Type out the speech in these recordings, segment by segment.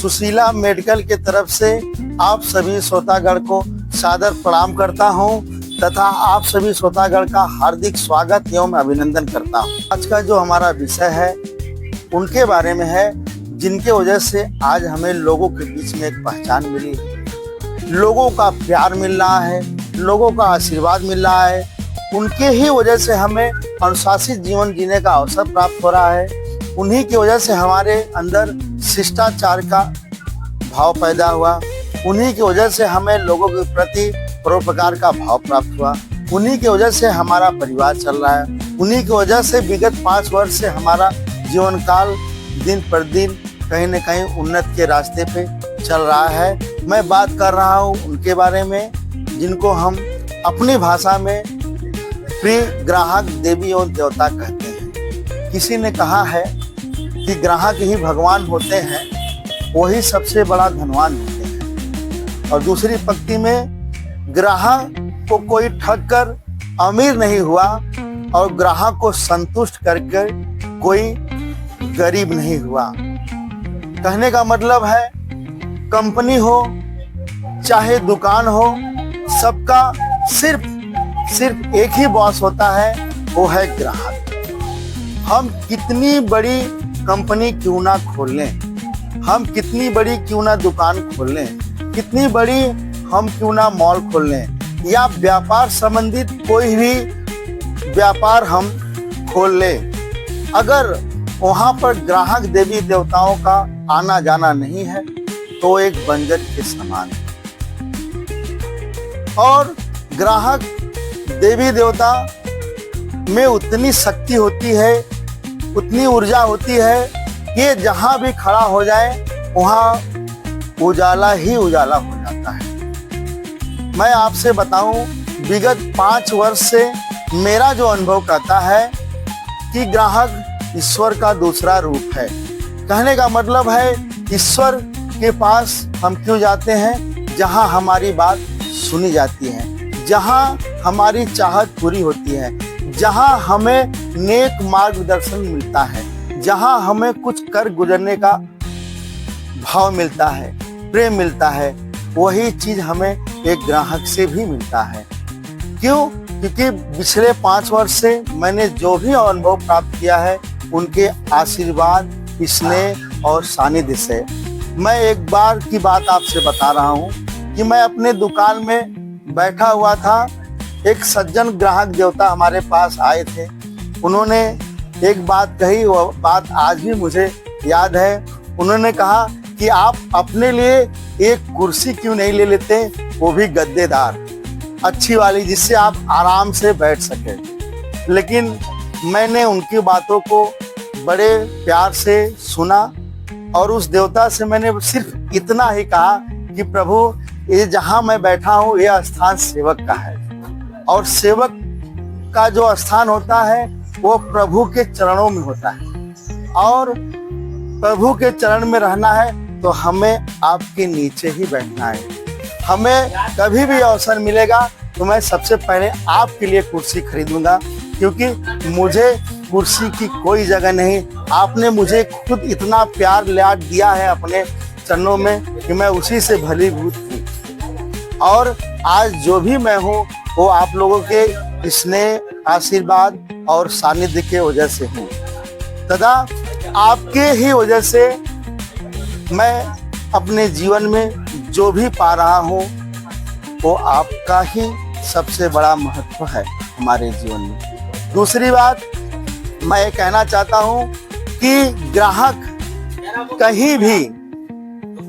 Sushila medical के तरफ से आप सभी श्रोतागण को सादर प्रणाम करता हूं तथा आप सभी श्रोतागण का हार्दिक स्वागत एवं अभिनंदन करता हूं। आज का जो हमारा विषय है उनके बारे में है जिनके वजह से आज हमें लोगों के बीच में एक पहचान मिली है, लोगों का प्यार मिल रहा है, लोगों का आशीर्वाद मिल रहा है। उनके ही वजह से हमें अनुशासित जीवन जीने का अवसर प्राप्त हो रहा है। उन्हीं की वजह से हमारे अंदर शिष्टाचार का भाव पैदा हुआ। उन्हीं की वजह से हमें लोगों के प्रति परोपकार का भाव प्राप्त हुआ। उन्हीं की वजह से हमारा परिवार चल रहा है। उन्हीं की वजह से विगत 5 वर्ष से हमारा जीवन काल दिन पर दिन कहीं न कहीं उन्नति के रास्ते पे चल रहा है। मैं बात कर रहा हूँ उनके बारे में जिनको हम अपनी भाषा में प्रिय ग्राहक देवी और देवता कहते हैं। किसी ने कहा है कि ग्राहक ही भगवान होते हैं, वही सबसे बड़ा धनवान होते हैं। और दूसरी पंक्ति में ग्राहक को कोई ठग कर अमीर नहीं हुआ और ग्राहक को संतुष्ट करके कोई गरीब नहीं हुआ। कहने का मतलब है कंपनी हो चाहे दुकान हो, सबका सिर्फ एक ही बॉस होता है, वो है ग्राहक। हम कितनी बड़ी कंपनी क्यों ना खोल लें, हम कितनी बड़ी क्यों ना दुकान खोल लें, कितनी बड़ी हम क्यों ना मॉल खोल लें या व्यापार संबंधित कोई भी व्यापार हम खोल लें, अगर वहां पर ग्राहक देवी देवताओं का आना जाना नहीं है तो एक बंजर के समान है। और ग्राहक देवी देवता में उतनी शक्ति होती है, उतनी ऊर्जा होती है कि जहां भी खड़ा हो जाए वहां उजाला ही उजाला हो जाता है। मैं आपसे बताऊं, विगत 5 वर्ष से मेरा जो अनुभव कहता है कि ग्राहक ईश्वर का दूसरा रूप है। कहने का मतलब है ईश्वर के पास हम क्यों जाते हैं? जहां हमारी बात सुनी जाती है, जहां हमारी चाहत पूरी होती है, जहां हमें नेक मार्गदर्शन मिलता है, जहां हमें कुछ कर गुजरने का भाव मिलता है, प्रेम मिलता है, वही चीज हमें एक ग्राहक से भी मिलता है। क्यों? क्योंकि पिछले 5 वर्ष से मैंने जो भी अनुभव प्राप्त किया है उनके आशीर्वाद, स्नेह और सानिध्य से। मैं एक बार की बात आपसे बता रहा हूँ कि मैं अपने दुकान में बैठा हुआ था। एक सज्जन ग्राहक देवता हमारे पास आए थे। उन्होंने एक बात कही, वो बात आज भी मुझे याद है। उन्होंने कहा कि आप अपने लिए एक कुर्सी क्यों नहीं ले लेते, वो भी गद्देदार, अच्छी वाली, जिससे आप आराम से बैठ सके। लेकिन मैंने उनकी बातों को बड़े प्यार से सुना और उस देवता से मैंने सिर्फ इतना ही कहा कि प्रभु, ये जहां मैं बैठा हूँ यह स्थान सेवक का है और सेवक का जो स्थान होता है वो प्रभु के चरणों में होता है और प्रभु के चरण में रहना है तो हमें आपके नीचे ही बैठना है। हमें कभी भी अवसर मिलेगा तो मैं सबसे पहले आपके लिए कुर्सी खरीदूंगा, क्योंकि मुझे कुर्सी की कोई जगह नहीं। आपने मुझे खुद इतना प्यार लाड दिया है अपने चरणों में कि मैं उसी से भलीभूत हूँ। और आज जो भी मैं हूँ वो आप लोगों के स्नेह, आशीर्वाद और सानिध्य के वजह से हूँ तथा आपके ही वजह से मैं अपने जीवन में जो भी पा रहा हूँ वो आपका ही सबसे बड़ा महत्व है हमारे जीवन में। दूसरी बात मैं ये कहना चाहता हूँ कि ग्राहक कहीं भी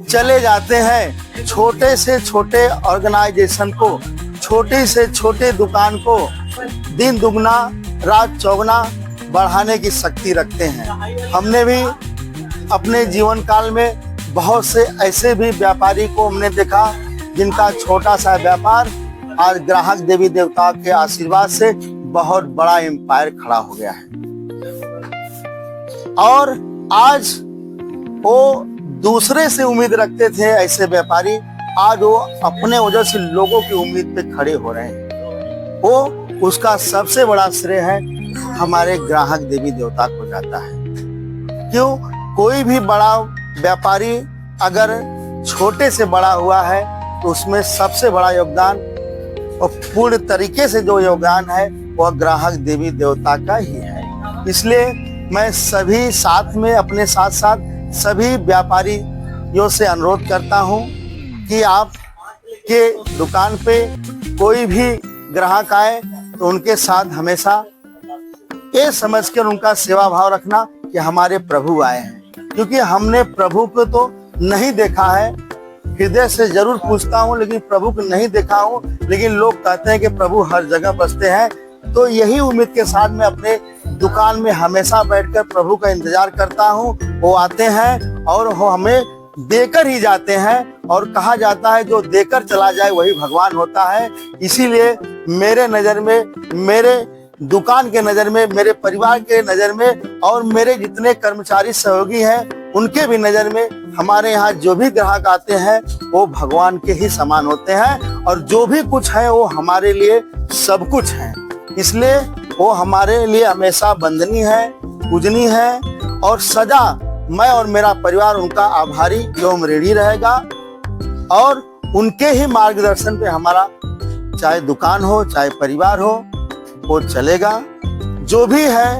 चले जाते हैं, छोटे से छोटे ऑर्गेनाइजेशन को, छोटे से छोटे दुकान को दिन दुगना रात चौगुना बढ़ाने की शक्ति रखते हैं। हमने भी अपने जीवन काल में बहुत से ऐसे भी व्यापारी को हमने देखा जिनका छोटा सा व्यापार आज ग्राहक देवी देवता के आशीर्वाद से बहुत बड़ा एम्पायर खड़ा हो गया है। और आज वो दूसरे से उम्मीद रखते थे ऐसे व्यापारी, आज वो अपने वजह से लोगों की उम्मीद पे खड़े हो रहे हैं। वो उसका सबसे बड़ा श्रेय है हमारे ग्राहक देवी देवता को जाता है। क्यों? कोई भी बड़ा व्यापारी अगर छोटे से बड़ा हुआ है तो उसमें सबसे बड़ा योगदान और पूर्ण तरीके से जो योगदान है वह ग्राहक देवी देवता का ही है। इसलिए मैं सभी साथ में अपने साथ साथ सभी व्यापारियों से अनुरोध करता हूं कि आप के दुकान पे कोई भी ग्राहक आए तो उनके साथ हमेशा ये समझकर उनका सेवा भाव रखना कि हमारे प्रभु आए हैं, क्योंकि हमने प्रभु को तो नहीं देखा है, हृदय से जरूर पूछता हूँ लेकिन प्रभु को नहीं देखा हूँ, लेकिन लोग कहते हैं कि प्रभु हर जगह बसते हैं। तो यही उम्मीद के साथ मैं अपने दुकान में हमेशा बैठकर प्रभु का इंतजार करता हूँ। वो आते हैं और वो हमें देकर ही जाते हैं, और कहा जाता है जो देकर चला जाए वही भगवान होता है। इसीलिए मेरे नजर में, मेरे दुकान के नजर में, मेरे परिवार के नजर में और मेरे जितने कर्मचारी सहयोगी हैं उनके भी नजर में हमारे यहाँ जो भी ग्राहक आते हैं वो भगवान के ही समान होते हैं, और जो भी कुछ है वो हमारे लिए सब कुछ है। इसलिए वो हमारे लिए हमेशा वंदनीय है, पूजनीय है, और सदा मैं और मेरा परिवार उनका आभारी एवं ऋणी रहेगा। और उनके ही मार्गदर्शन पे हमारा चाहे दुकान हो चाहे परिवार हो वो चलेगा। जो भी है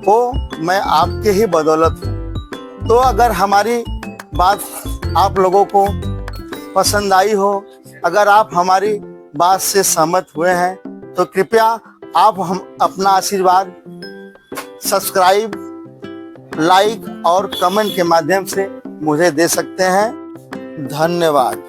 वो मैं आपके ही बदौलत हूँ। तो अगर हमारी बात आप लोगों को पसंद आई हो, अगर आप हमारी बात से सहमत हुए हैं तो कृपया आप हम अपना आशीर्वाद सब्सक्राइब, लाइक और कमेंट के माध्यम से मुझे दे सकते हैं। धन्यवाद।